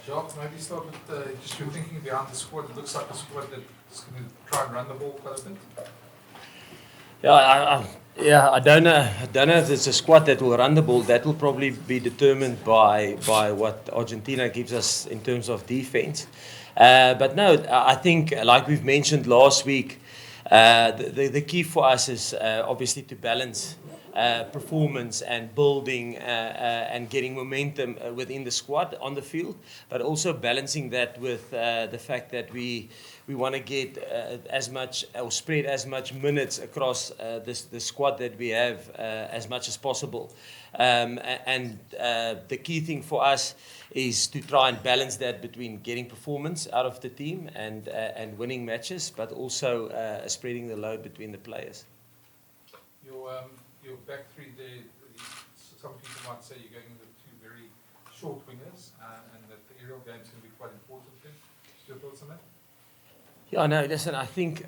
Jacques, maybe start with just your thinking behind the squad. It looks like a squad that's going to try and run the ball quite a bit. I don't know if it's a squad that will run the ball. That will probably be determined by what Argentina gives us in terms of defense. But no, I think, like we've mentioned last week, the key for us is obviously to balance performance and building and getting momentum within the squad on the field, but also balancing that with the fact that we want to get as much or spread as much minutes across the squad that we have as much as possible. And the key thing for us is to try and balance that between getting performance out of the team and winning matches, but also spreading the load between the players. Your back three there, some people might say you're going with two very short wingers, and that the aerial game is going to be quite important then. Your thoughts on that? Yeah, no, listen, I think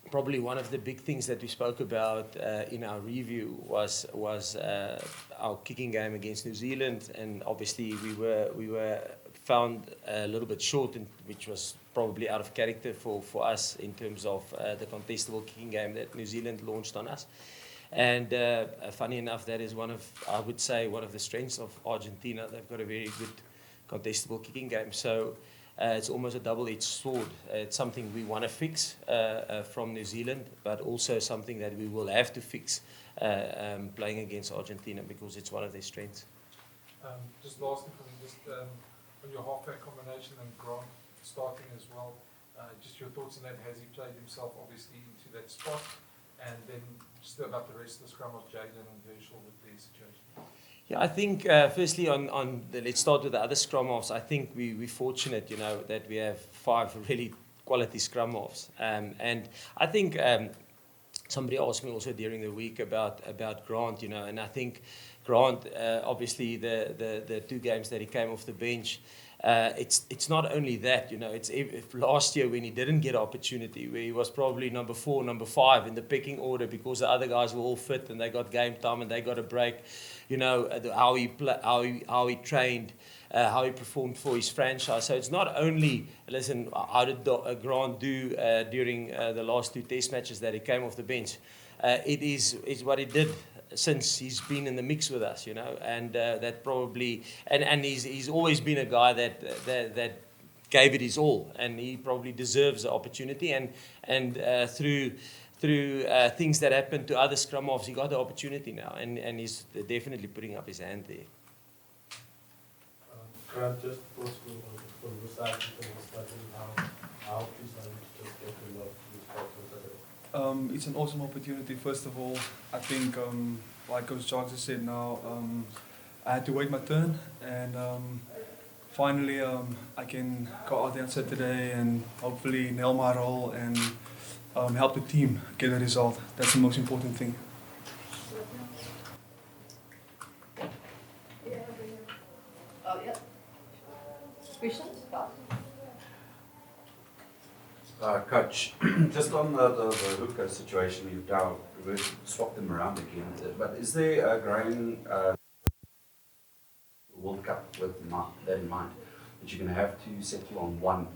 probably one of the big things that we spoke about in our review was our kicking game against New Zealand, and obviously we were found a little bit short, which was probably out of character for us in terms of the contestable kicking game that New Zealand launched on us. And funny enough, that is I would say, one of the strengths of Argentina. They've got a very good contestable kicking game. So it's almost a double-edged sword. It's something we want to fix from New Zealand, but also something that we will have to fix playing against Argentina, because it's one of their strengths. Just lastly for me, just on your halfback combination and Grant starting as well, just your thoughts on that. Has he played himself obviously into that spot? And then just about the rest of the scrum of Jaden and Herschel with their situation. Yeah, I think firstly let's start with the other scrum halves. I think we're fortunate, that we have 5 really quality scrum halves. And I think somebody asked me also during the week about Grant, and I think Grant, obviously the 2 games that he came off the bench, it's not only that, if last year when he didn't get opportunity, where he was probably number 4, number 5 in the pecking order because the other guys were all fit and they got game time and they got a break, how he trained, how he performed for his franchise. So it's not only, listen, how did Grant do during the last 2 test matches that he came off the bench. It's what he did since he's been in the mix with us, and that probably, and he's always been a guy that gave it his all, and he probably deserves the opportunity, and through things that happened to other scrum halves, he got the opportunity now, and he's definitely putting up his hand there. Grant, just from your side, how pleased are you to just get a lot of responses? It's an awesome opportunity. First of all, I think, like Coach Jacques has said now, I had to wait my turn, and finally I can go out there on Saturday and hopefully nail my role and help the team get a result. That's the most important thing. Questions? Coach, just on the hooker situation, you've now swapped them around again, but is there a growing World Cup with that in mind, that you're going to have to settle on one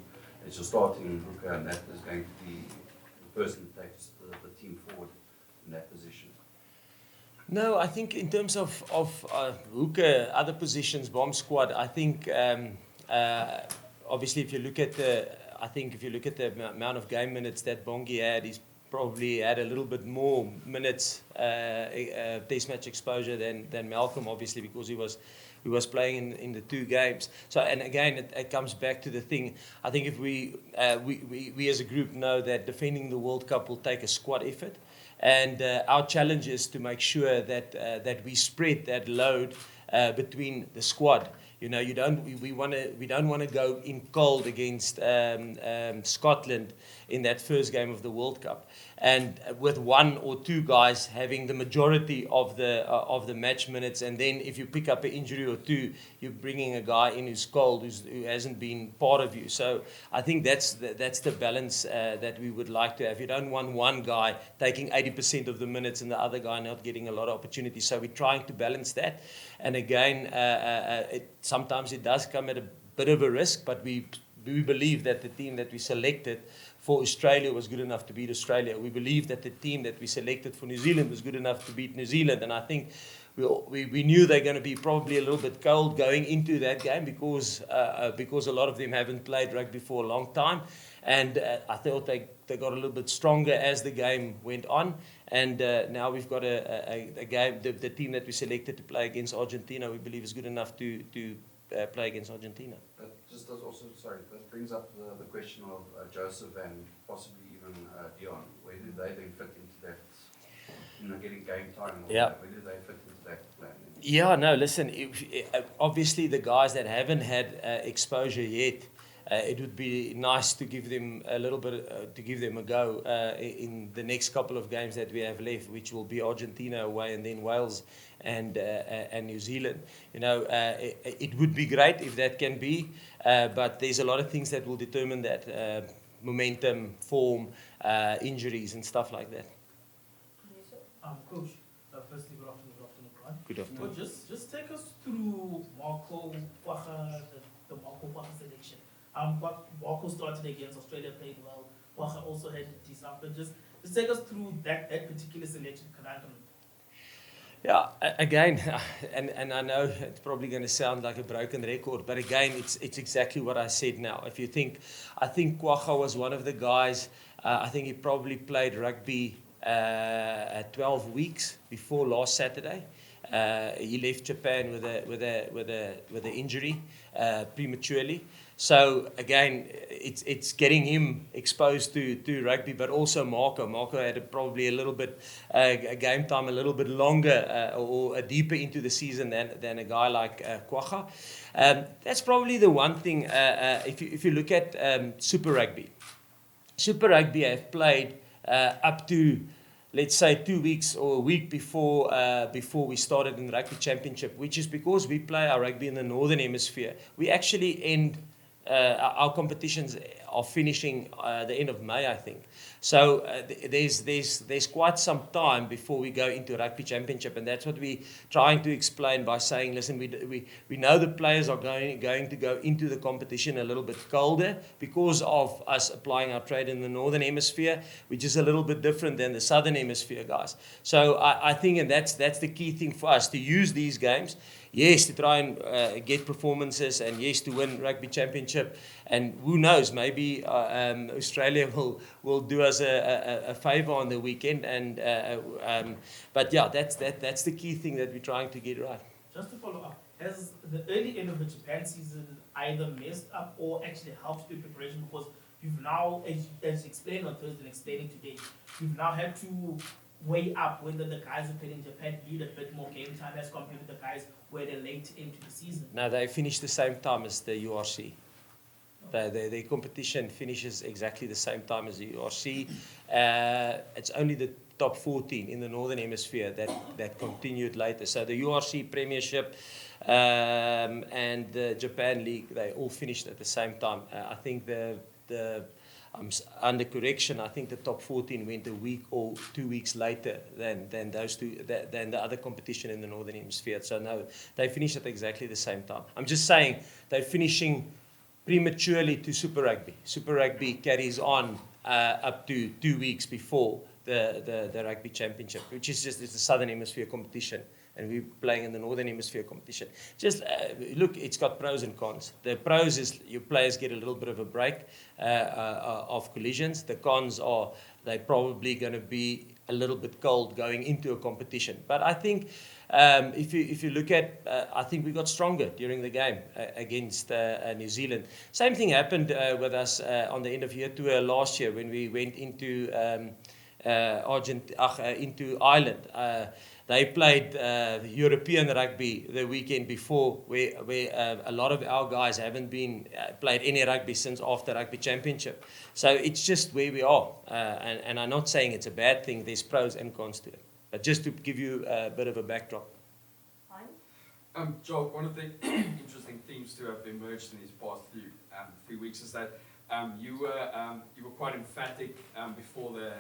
as your starting hooker, and that is going to be the person that takes the team forward in that position? No, I think in terms of hooker, other positions, bomb squad, I think obviously if you look at the amount of game minutes that Bongi had, he's probably had a little bit more minutes, test match exposure than Malcolm, obviously, because he was playing in the 2 games. So, and again, it comes back to the thing. I think if we as a group know that defending the World Cup will take a squad effort, and our challenge is to make sure that we spread that load between the squad. We don't want to go in cold against Scotland in that first game of the World Cup, and with 1 or 2 guys having the majority of the match minutes, and then if you pick up an injury or 2, you're bringing a guy in who's cold, who hasn't been part of you. So I think that's the balance that we would like to have. You don't want one guy taking 80% of the minutes and the other guy not getting a lot of opportunities. So we're trying to balance that. And again, sometimes it does come at a bit of a risk, but we believe that the team that we selected for Australia was good enough to beat Australia. We believe that the team that we selected for New Zealand was good enough to beat New Zealand, and I think we knew they're going to be probably a little bit cold going into that game because a lot of them haven't played rugby for a long time, and I thought they got a little bit stronger as the game went on, and now we've got a game. The team that we selected to play against Argentina, we believe is good enough to play against Argentina. That just does also, sorry, that brings up the question of Joseph and possibly even Dion. Where do they then fit into that? Getting game time. Yeah. Where do they fit into that plan? Yeah, no, listen, obviously the guys that haven't had exposure yet, it would be nice to give them a little bit, to give them a go in the next couple of games that we have left, which will be Argentina away and then Wales and New Zealand. It would be great if that can be, but there's a lot of things that will determine that, momentum, form, injuries and stuff like that. Coach, firstly, good afternoon, Brian. Good afternoon. Coach, just take us through Marco Wacha, the Marco Wacha selection. Marco started against Australia, played well. Wacha also had a decent, but just take us through that particular selection conundrum. Yeah, again, and I know it's probably going to sound like a broken record, but again, it's exactly what I said now. If you think, I think Wacha was one of the guys, I think he probably played rugby 12 weeks before last Saturday. He left Japan with an injury prematurely. So again, it's getting him exposed to rugby, but also Marco. Marco had probably a little bit game time a little bit longer or deeper into the season than a guy like Kwacha. That's probably the one thing. If you look at Super Rugby, Super Rugby have played up to, let's say, 2 weeks or a week before we started in the Rugby Championship, which is because we play our rugby in the Northern Hemisphere. We actually end, our competitions are finishing the end of May, I think. So there's quite some time before we go into Rugby Championship, and that's what we're trying to explain by saying, listen, we know the players are going to go into the competition a little bit colder because of us applying our trade in the Northern Hemisphere, which is a little bit different than the Southern Hemisphere guys. So I think, and that's the key thing for us, to use these games, yes, to try and get performances, and yes, to win Rugby Championship. And who knows, maybe Australia will do us a favour on the weekend. But yeah, that's the key thing that we're trying to get right. Just to follow up, has the early end of the Japan season either messed up or actually helped with preparation? Because you've now, as explained on Thursday and explaining today, you've now had to weigh up whether the guys who played in Japan need a bit more game time as compared to the guys where they're late into the season. No, they finished the same time as the URC. The competition finishes exactly the same time as the URC. It's only the top 14 in the Northern Hemisphere that continued later. So the URC Premiership and the Japan League, they all finished at the same time. I think under correction, I think the top 14 went a week or 2 weeks later than those two, than the other competition in the Northern Hemisphere. So no, they finished at exactly the same time. I'm just saying they're finishing prematurely to Super Rugby. Super Rugby carries on up to 2 weeks before the Rugby Championship, which is just, it's the Southern Hemisphere competition, and we're playing in the Northern Hemisphere competition. Just look, it's got pros and cons. The pros is your players get a little bit of a break of collisions. The cons are they're probably going to be a little bit cold going into a competition. But I think if you look at, I think we got stronger during the game against New Zealand. Same thing happened with us on the end of year tour last year when we went into into Ireland. They played European rugby the weekend before, where a lot of our guys haven't been played any rugby since after Rugby Championship. So it's just where we are, and I'm not saying it's a bad thing. There's pros and cons to it, but just to give you a bit of a backdrop. Fine. Joel, one of the interesting themes to have emerged in these past few weeks is that you were quite emphatic before the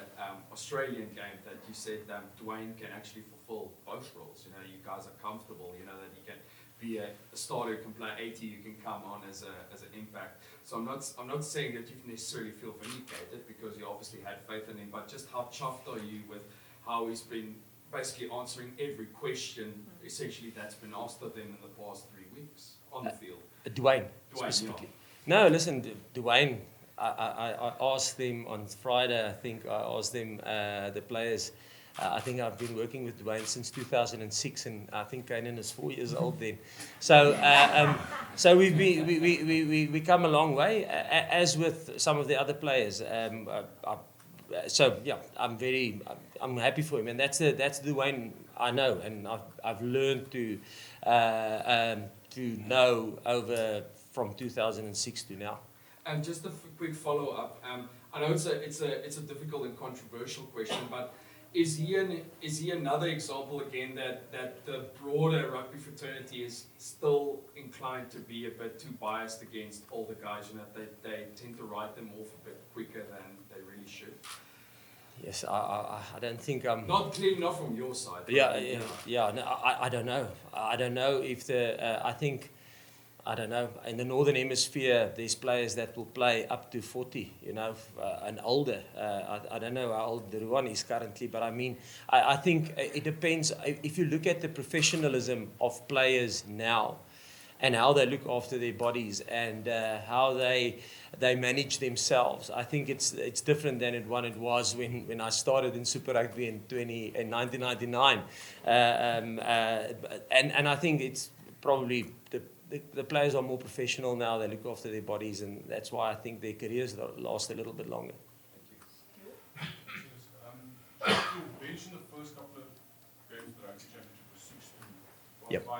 Australian game that you said Dwayne can actually fulfill both roles. You know, you guys are comfortable. You know that he can be a starter who can play 80, you can come on as an impact. So I'm not saying that you necessarily feel vindicated because you obviously had faith in him, but just how chuffed are you with how he's been basically answering every question essentially that's been asked of him in the past 3 weeks on the field? Dwayne, Dwayne, specifically. No, listen, Dwayne, I asked them on Friday, I think I asked them, the players, I think I've been working with Dwayne since 2006, and I think Kanan is 4 years old then. So, so we come a long way, as with some of the other players. So yeah, I'm happy for him, and that's Dwayne I know, and I've learned to know over from 2006 to now. And just a quick follow-up. I know it's a difficult and controversial question, but is he another example again that the broader rugby fraternity is still inclined to be a bit too biased against older guys, and that they tend to write them off a bit quicker than they really should? Yes, I don't think I'm... Clearly not from your side. Yeah. No, I don't know. I don't know if I don't know. In the Northern Hemisphere, there's players that will play up to 40, and older. I don't know how old the one is currently, but I mean, I think it depends. If you look at the professionalism of players now, and how they look after their bodies, and how they manage themselves, I think it's different than it was when I started in Super Rugby in 1999, and I think it's probably the players are more professional now. They look after their bodies, and that's why I think their careers last a little bit longer. Thank you. You mentioned the first couple of games of the Rugby Championship was 6-2, Yep. 5-3.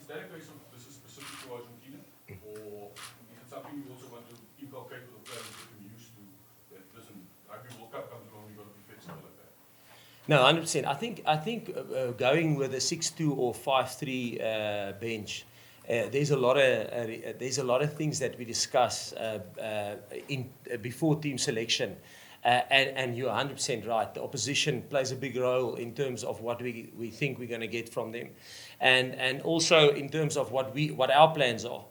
Is that a case of this is specific to Argentina, or is it something you also want to inculcate with the players to get them used to? That listen, Rugby World Cup comes along, you've got to be flexible like that. No, 100%. I think going with a 6-2 or 5-3 bench. There's a lot of things that we discuss before team selection, and you're 100% right. The opposition plays a big role in terms of what we think we're going to get from them, and also in terms of what our plans are.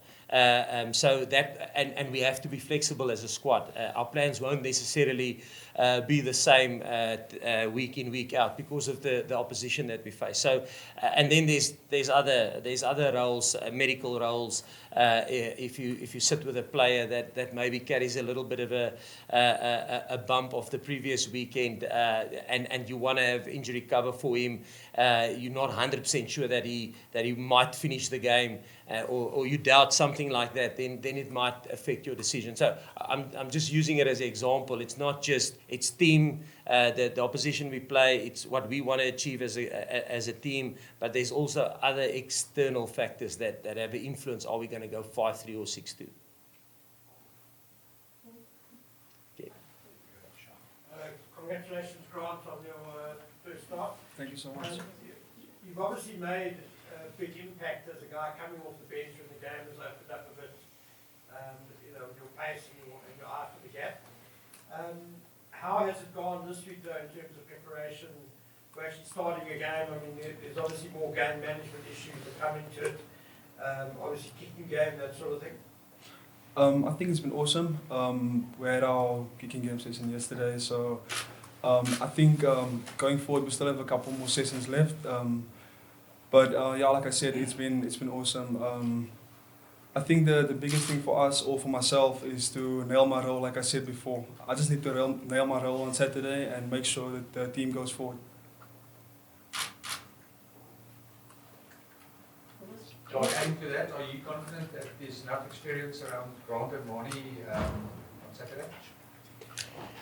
So that and we have to be flexible as a squad. Our plans won't necessarily be the same week in, week out because of the opposition that we face. So and then there's other roles, medical roles. If you sit with a player that maybe carries a little bit of a bump of the previous weekend, and you want to have injury cover for him, you're not 100% sure that he might finish the game, or you doubt something like that, then it might affect your decision. So I'm just using it as an example. It's not just it's team, the opposition we play. It's what we want to achieve as a team. But there's also other external factors that have an influence. Are we going to go 5-3 or 6-2? Okay. Congratulations, Grant, on your first start. Thank you so much. You've obviously made a big impact as a guy coming off the bench when the game has opened up a bit. Your pace and your eye for the gap. How has it gone this week, though, in terms of preparation for actually starting a game? I mean, there's obviously more game management issues that come into it. Obviously, kicking game, that sort of thing. I think it's been awesome. We had our kicking game session yesterday, so I think going forward we still have a couple more sessions left. But yeah, like I said, it's been awesome. I think the biggest thing for us, or for myself, is to nail my role. Like I said before, I just need to nail my role on Saturday and make sure that the team goes forward. Adding to that, are you confident that there's enough experience around Grant and Marnie on Saturday?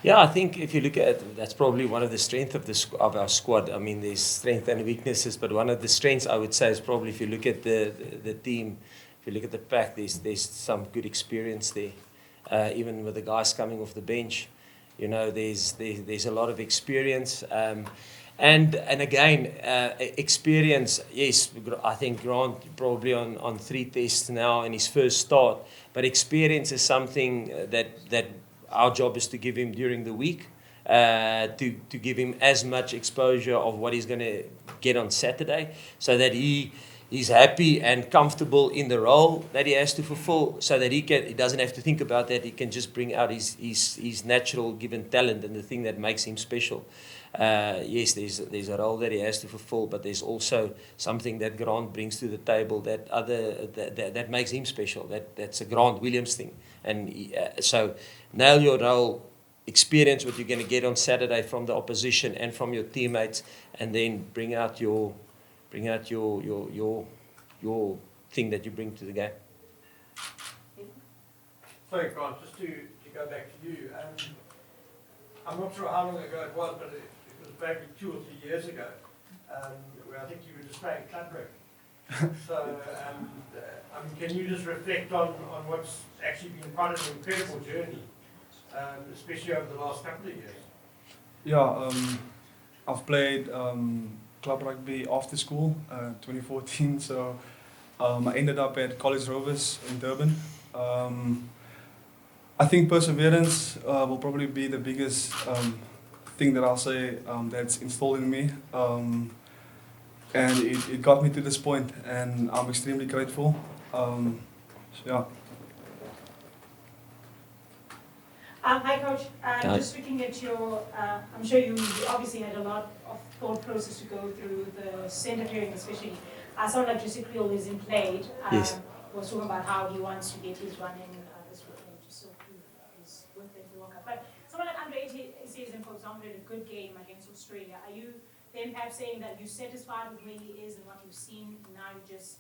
Yeah, I think if you look at it, that's probably one of the strengths of our squad. I mean, there's strengths and weaknesses, but one of the strengths I would say is probably if you look at the team, if you look at the pack, there's some good experience there. Even with the guys coming off the bench, there's a lot of experience. And again, experience, yes, I think Grant probably on 3 tests now in his first start, but experience is something that our job is to give him during the week, to give him as much exposure of what he's going to get on Saturday, so that he he's happy and comfortable in the role that he has to fulfill, so that he doesn't have to think about that. He can just bring out his natural given talent and the thing that makes him special. Yes, there's a role that he has to fulfill, but there's also something that Grant brings to the table that makes him special. That's a Grant Williams thing. And so nail your role, experience what you're going to get on Saturday from the opposition and from your teammates, and then bring out your thing that you bring to the game. Sorry, Grant, just to go back to you. I'm not sure how long ago it was, but it was maybe 2 or 3 years ago, where I think you were just playing club rugby. So, can you just reflect on what's actually been quite an incredible journey, especially over the last couple of years? Yeah, I've played club rugby after school, 2014. So I ended up at College Rovers in Durban. I think perseverance will probably be the biggest thing that I'll say that's installed in me. And it got me to this point, and I'm extremely grateful. So yeah. Hi, Coach. Just looking at your, I'm sure you obviously had a lot of thought process to go through the centre clearing, especially. I saw like Jacques Nienaber is in played. Yes. Was talking about how he wants to get his run in this weekend, just so he's with the World Cup. But someone like Andre says, for example, did a good game against Australia. Are you then perhaps saying that you're satisfied with where he is and what you've seen, and now you just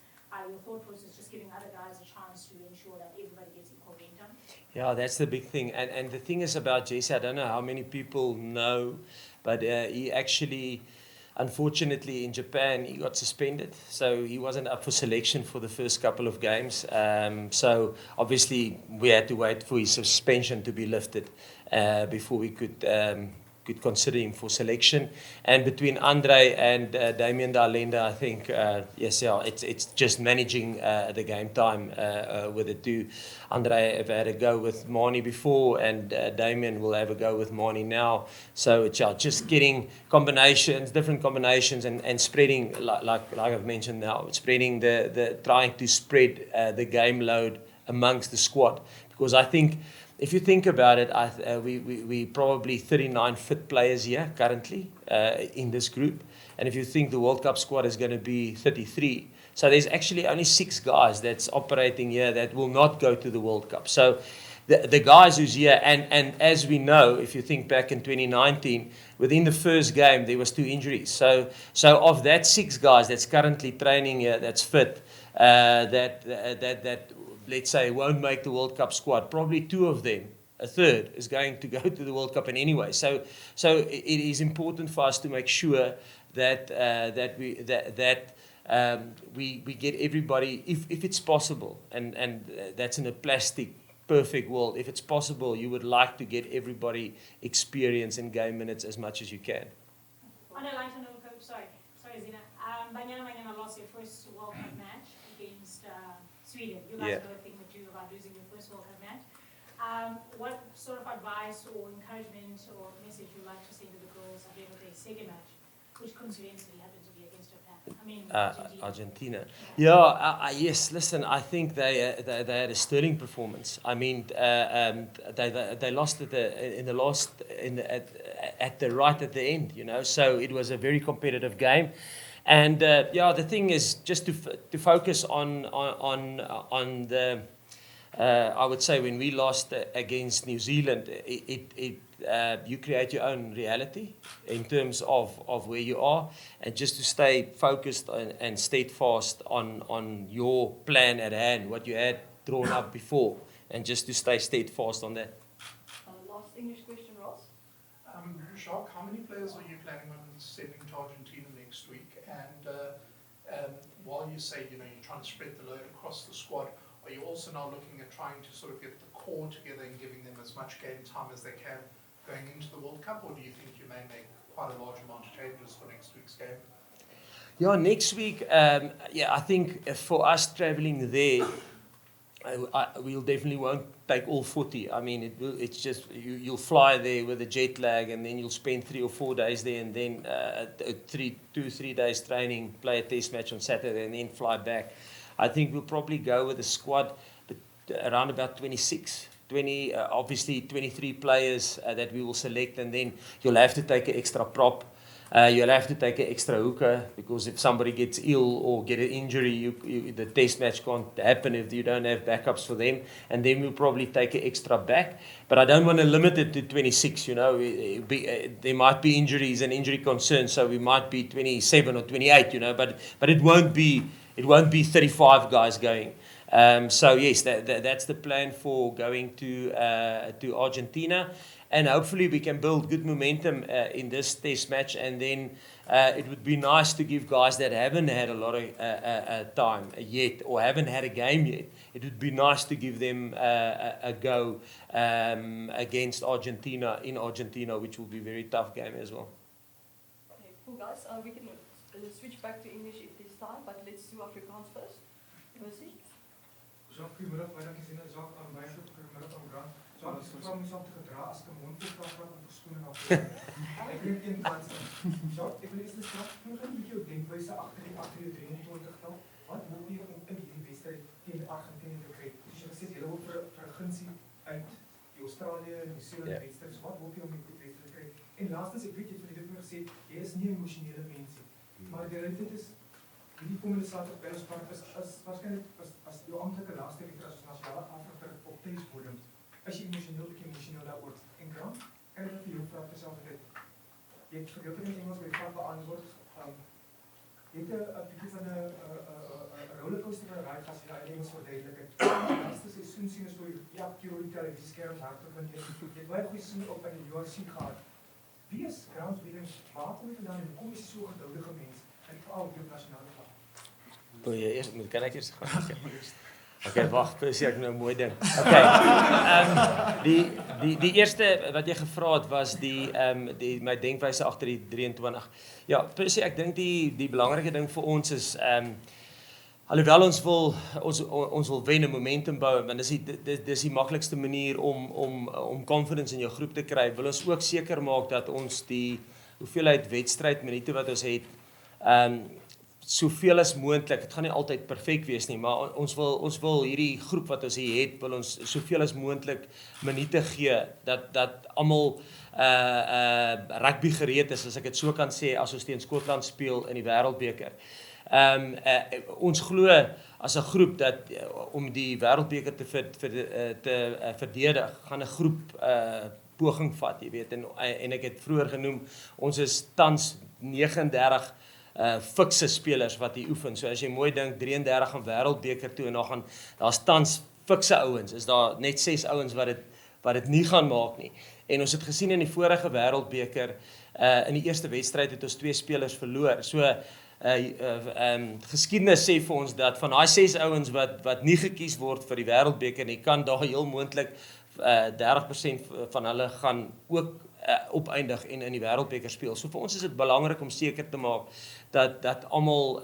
your thought process just giving other guys a chance to ensure that everybody gets equal game time? Yeah, that's the big thing. And the thing is about Jesse, I don't know how many people know, but he actually, unfortunately, in Japan, he got suspended. So he wasn't up for selection for the first couple of games. So obviously, we had to wait for his suspension to be lifted before we could consider him for selection. And between Andre and Damien D'Alenda, I think, it's just managing the game time with the two. Andre have had a go with Mani before, and Damien will have a go with Mani now. So it's just getting combinations, different combinations, and spreading, like I've mentioned now, spreading trying to spread the game load amongst the squad. Because I think, if you think about it, we probably 39 fit players here currently in this group. And if you think the World Cup squad is going to be 33, so there's actually only 6 guys that's operating here that will not go to the World Cup. So the guys who's here, and as we know, if you think back in 2019, within the first game, there was 2 injuries. So of that 6 guys that's currently training here, that's fit, that let's say, won't make the World Cup squad. Probably 2 of them, a third, is going to go to the World Cup in anyway. So it is important for us to make sure that we get everybody, if it's possible, and that's in a plastic perfect world. If it's possible, you would like to get everybody experience in game minutes as much as you can. On a lighter note, Coach, sorry, Zina. Banyana lost your first World Cup match against Sweden. You guys both think that you about losing your first World Cup match. What sort of advice or encouragement or message you like to send to the girls ahead of their second match, which coincidentally happened to be against Japan? Argentina. Yes. Listen, I think they had a sterling performance. I mean, they lost at the end. You know, so it was a very competitive game. And the thing is just to focus on the. I would say when we lost against New Zealand, you create your own reality in terms of where you are, and just to stay focused and steadfast on your plan at hand, what you had drawn up before, and just to stay steadfast on that. Last English question, Ross. Jacques, how many players are you planning on sending to Argentina next week? And while you say you're trying to spread the load across the squad, are you also now looking at trying to sort of get the core together and giving them as much game time as they can going into the World Cup, or do you think you may make quite a large amount of changes for next week's game? Yeah, next week, I think for us traveling there, we'll definitely won't take all 40. I mean, it's just you'll fly there with a jet lag, and then you'll spend 3 or 4 days there, and then 2-3 days training, play a test match on Saturday, and then fly back. I think we'll probably go with a squad around about 26. Obviously 23 players that we will select, and then you'll have to take an extra prop. You'll have to take an extra hooker, because if somebody gets ill or get an injury, the test match can't happen if you don't have backups for them. And then we'll probably take an extra back. But I don't want to limit it to 26, there might be injuries and injury concerns, so we might be 27 or 28, but it won't be 35 guys going. So yes, that's the plan for going to Argentina. And hopefully we can build good momentum in this test match, and then it would be nice to give guys that haven't had a lot of time yet, or haven't had a game yet, it would be nice to give them a go against Argentina in Argentina, which will be a very tough game as well. Okay, cool guys, we can switch back to English if there's time, but let's do Afrikaans first. Percy? Jacques, goedemiddag, my dank is Jacques aan my groep, goedemiddag aan Grant. Jacques, ek vra myself te gedra as ek 'n mondvol vraag om verskoning af te doen. Ek weet een kans. Jacques, ek wil eers net vra, hoe met jou denkwyse agter die 23-tal? Wat wil jy om in hierdie wedstryd teen Argentina te kry? Soos jy gesê het, julle wil vir 'n gunsie uit die Australië en New Zealand wedstryd. So wat wil jy om in die wedstryd te kry? En laastens, ek weet jy het vir dit gesê, jy is nie 'n emosionele mens nie. Maar die realiteit is, die komende Saterdag by Ellis Park is waarskynlik as jou amptelike laaste wedstryd as nasionale afrigter op tennisbodem, is jy emosioneel daaroor. En Grant, kan ek vir jou vra terselfdertyd? Jy het gedeeltelik in Engels by die vraag beantwoord. Jy het 'n bietjie van 'n rollercoaster ride as jy daai Engels verduidelik het. Die laaste seisoen sien ons hoe keer die televisieskerms hardloop, want jy het baie goeie seisoen op in die UFC gehad. Wie is Grant Williams? Waar kom jy vandaan en kom jy so geduldige mens en veral op jou nasionale vlak? Kan ek eers gaan? Okay, wag, Percy, ek nou 'n mooi ding. Okay. Die eerste wat jy gevra het was my denkwyse agter die 23. Ja, Percy, ek dink die belangrike ding vir ons is alhoewel ons wil wen en momentum bou, want dis die maklikste manier om confidence in jou groep te kry. Wil ons ook seker maak dat ons die hoeveelheid wedstrydminute wat ons het soveel as moontlik, het gaan nie altyd perfek wees nie, maar ons wil hierdie groep wat ons hier het, wil ons soveel as moontlik minute gee, dat almal rugby gereed is, as ek dit so kan sê, as ons teen Skotland speel in die Wêreldbeker. Ons glo as 'n groep dat om die Wêreldbeker te verdedig, gaan 'n groep poging vat, jy weet, en ek het vroeër genoem, ons is tans 39 fikse spelers wat hier oefen. So as jy mooi dink, 33 gaan Wêreldbeker toe, en daar's tans fikse ouens, is daar net 6 ouens wat dit nie gaan maak nie. En ons het gesien in die vorige Wêreldbeker, in die eerste wedstryd het ons 2 spelers verloor. So geskiedenis sê vir ons dat van daai 6 ouens wat nie gekies word vir die Wêreldbeker nie, kan daar heel moontlik 30% van hulle gaan ook opeindig en in die Wêreldbeker speel. So vir ons is dit belangrik om seker te maak dat almal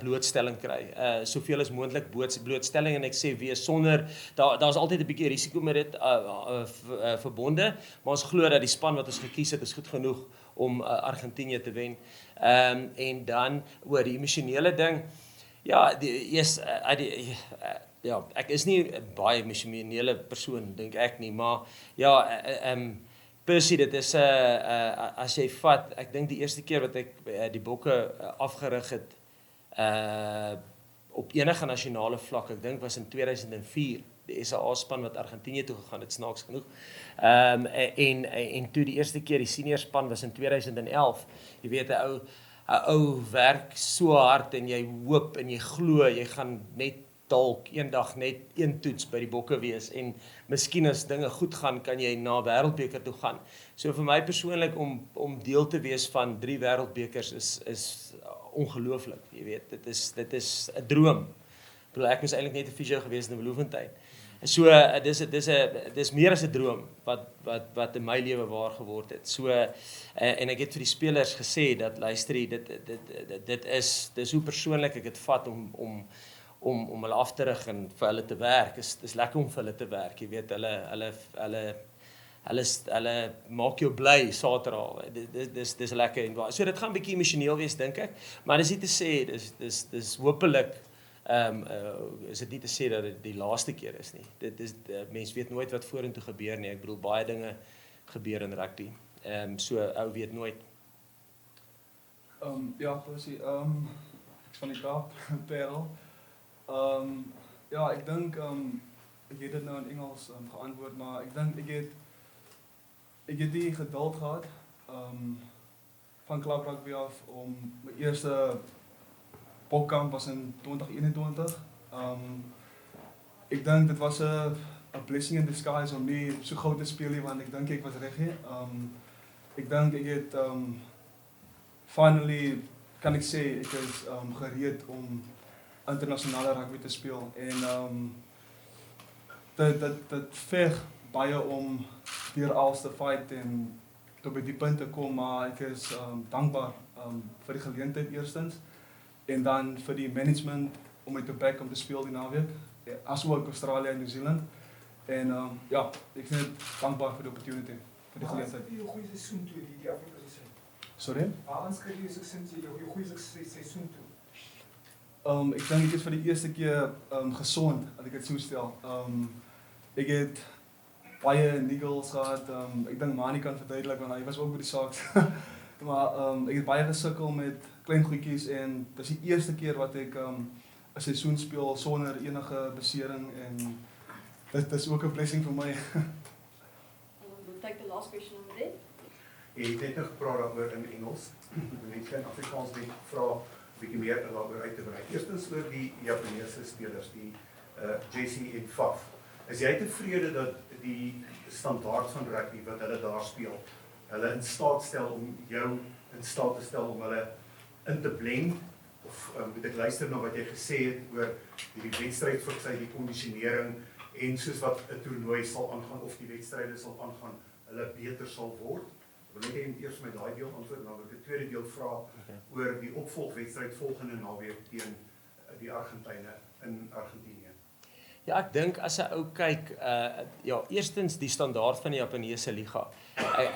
blootstelling kry. Soveel as moontlik blootstelling, en ek sê weer sonder daar's altyd 'n bietjie risiko met dit verbonde, maar ons glo dat die span wat ons gekies het is goed genoeg om Argentinië te wen. En dan oor die emosionele ding, ja, ek is nie 'n baie emosionele persoon, dink ek nie, maar ja, Percy, dit is as jy vat, ek dink die eerste keer wat ek die bokke afgerig het op enige nasionale vlak, ek dink was in 2004, die SA span wat Argentinië toe gegaan het, snaaks genoeg. En toe die eerste keer die senior span was in 2011. Jy weet, 'n ou werk so hard en jy hoop en jy glo jy gaan net dalk eendag net een toets by die bokke wees, en miskien as dinge goed gaan, kan jy na Wêreldbeker toe gaan. So vir my persoonlik om deel te wees van 3 Wêreldbekers is ongelooflik, jy weet, dit is 'n droom. Ek was eintlik net 'n fisio gewees in Bloemfontein. So dis meer as 'n droom wat in my lewe waar geword het. So en ek het vir die spelers gesê dat luister, dis hoe persoonlik ek dit vat om hulle af te rig en vir hulle te werk. Dis lekker om vir hulle te werk. Jy weet, hulle maak jou bly Saterdag. Dis lekker en waar. So dit gaan 'n bietjie emosioneel wees dink ek, maar dis nie te sê dis hopelik is dit nie te sê dat dit die laaste keer is nie. Dit is mens weet nooit wat vorentoe gebeur nie. Ek bedoel baie dinge gebeur in rugby. So ou weet nooit. Ja, precies. Ek van die Kaap, Parel. Ja, ek dink ek het dit nou in Engels geantwoord, maar ek dink ek het die geduld gehad van klub rugby af om my eerste bokkamp was in 2021. Ek dink dit was 'n blessing in disguise om nie so gou te speel nie, want ek dink ek was reg hier. Ek dink ek het finally kan ek sê ek is gereed om internasionale rugby te speel en dit veg baie om deur alles te fight en tot by die punt te kom, maar ek is dankbaar vir die geleentheid eerstens en dan vir die management om my te back om te speel die naweek, asook Australië en New Zealand en ja, ek is net dankbaar vir die opportunity, vir die geleentheid. Waar is die goeie seisoen toe die Afrika seisoen? Sorry? Waar aanskryf jy jou goeie seisoen toe? Ek dink ek is vir die eerste keer gesond, as ek dit so stel. Ek het baie niggles gehad, ek dink Mani kan verduidelik, want hy was ook by die Sharks. Maar ek het baie gesukkel met klein goedjies en dit is die eerste keer wat ek 'n seisoen speel sonder enige besering en dit is ook 'n blessing vir my. We'll take the last question over there. Jy het net gepraat daaroor in Engels. Mense kan Afrikaans net vra bietjie meer daaroor uit te brei. Eerstens oor die Japaneese spelers, die JC en Faf. Is jy tevrede dat die standaard van rugby wat hulle daar speel, hulle in staat stel om jou in staat te stel om hulle in te blend? Of moet ek luister na wat jy gesê het oor die wedstryd vir sy die kondisionering en soos wat 'n toernooi sal aangaan of die wedstryde sal aangaan, hulle beter sal word? Wil ek net eers met daai deel antwoord, dan wil ek 'n tweede deel vra oor die opvolgwedstryd volgende naweek teen die Argentyne in Argentinië. Ja, ek dink as 'n ou kyk, ja, eerstens die standaard van die Japaneese liga.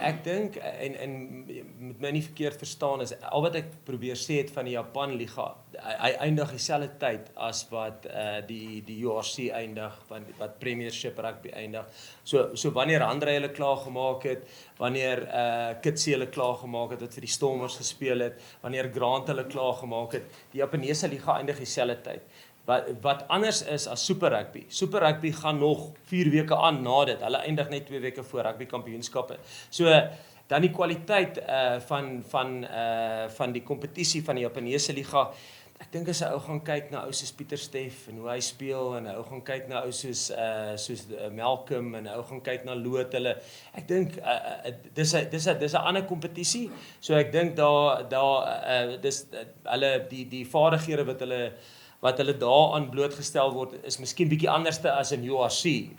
Ek dink en moet my nie verkeerd verstaan is al wat ek probeer sê het van die Japan liga, hy eindig dieselfde tyd as wat die URC eindig, wat Premiership rugby eindig. So wanneer Andre hulle klaar gemaak het, wanneer Kitsie hulle klaar gemaak het wat vir die Stormers gespeel het, wanneer Grant hulle klaar gemaak het, die Japaneese liga eindig dieselfde tyd. Wat anders is as Super Rugby. Super Rugby gaan nog 4 weke aan na dit. Hulle eindig net 2 weke voor rugby kampioenskappe. So dan die kwaliteit van die kompetisie van die Japaneese liga. Ek dink as 'n ou gaan kyk na ou soos Pieter Steff en hoe hy speel en 'n ou gaan kyk na ou soos Malcolm en 'n ou gaan kyk na Loot hulle. Ek dink dis 'n ander kompetisie. So ek dink dis hulle die vaardighede wat hulle daaraan blootgestel word is miskien bietjie anderste as in URC.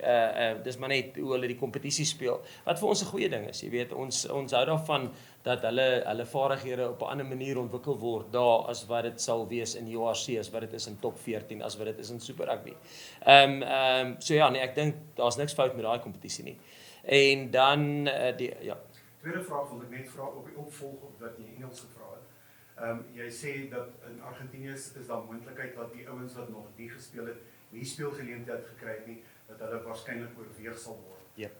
Dis maar net hoe hulle die kompetisie speel. Wat vir ons 'n goeie ding is, jy weet, ons hou daarvan dat hulle vaardighede op 'n ander manier ontwikkel word daar as wat dit sal wees in URC, as wat dit is in top 14, as wat dit is in Super Rugby. So ja, nee, ek dink daar's niks fout met daai kompetisie nie. En dan Tweede vraag wil ek net vra op die opvolg op wat jy Engels gevra het. Jy sê dat in Argentinië is daar moontlikheid dat die ouens wat nog nie gespeel het, nie speelgeleentheid gekry het nie, dat hulle waarskynlik oorweeg sal word. Yep.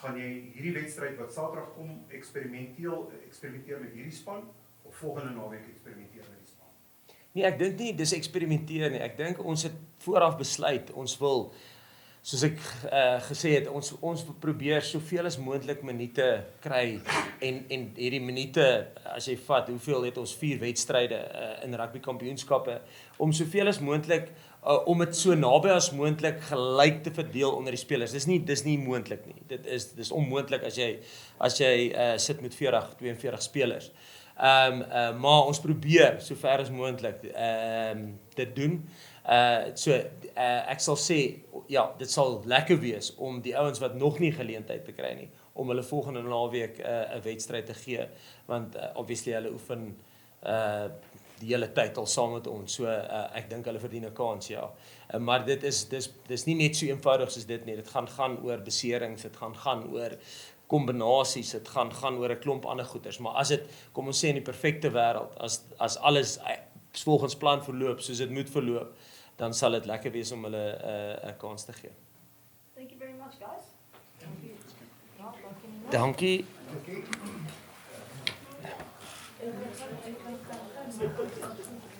Gaan jy hierdie wedstryd wat Saterdag kom eksperimenteer met hierdie span of volgende naweek eksperimenteer met die span? Nee, ek dink nie dis eksperimenteer nie. Ek dink ons het vooraf besluit ons wil, soos ek gesê het, ons probeer soveel as moontlik minute kry en hierdie minute, as jy vat, hoeveel het ons 4 wedstryde in rugby kampioenskappe, om soveel as moontlik om dit so naby as moontlik gelyk te verdeel onder die spelers. Dis nie moontlik nie. Dis onmoontlik as jy sit met 42 spelers. Maar ons probeer so ver as moontlik dit doen. Ek sal sê, ja, dit sal lekker wees om die ouens wat nog nie geleentheid te kry nie, om hulle volgende naweek 'n wedstryd te gee, want obviously hulle oefen die hele tyd al saam met ons. So ek dink hulle verdien 'n kans, ja. Maar dis nie net so eenvoudig soos dit nie. Dit gaan oor beserings, dit gaan oor kombinasies, dit gaan oor 'n klomp ander goeters. Maar as dit, kom ons sê in die perfekte wêreld, as alles volgens plan verloop soos dit moet verloop, dan sal dit lekker wees om hulle 'n kans te gee. Thank you very much, guys. Dankie. Dankie.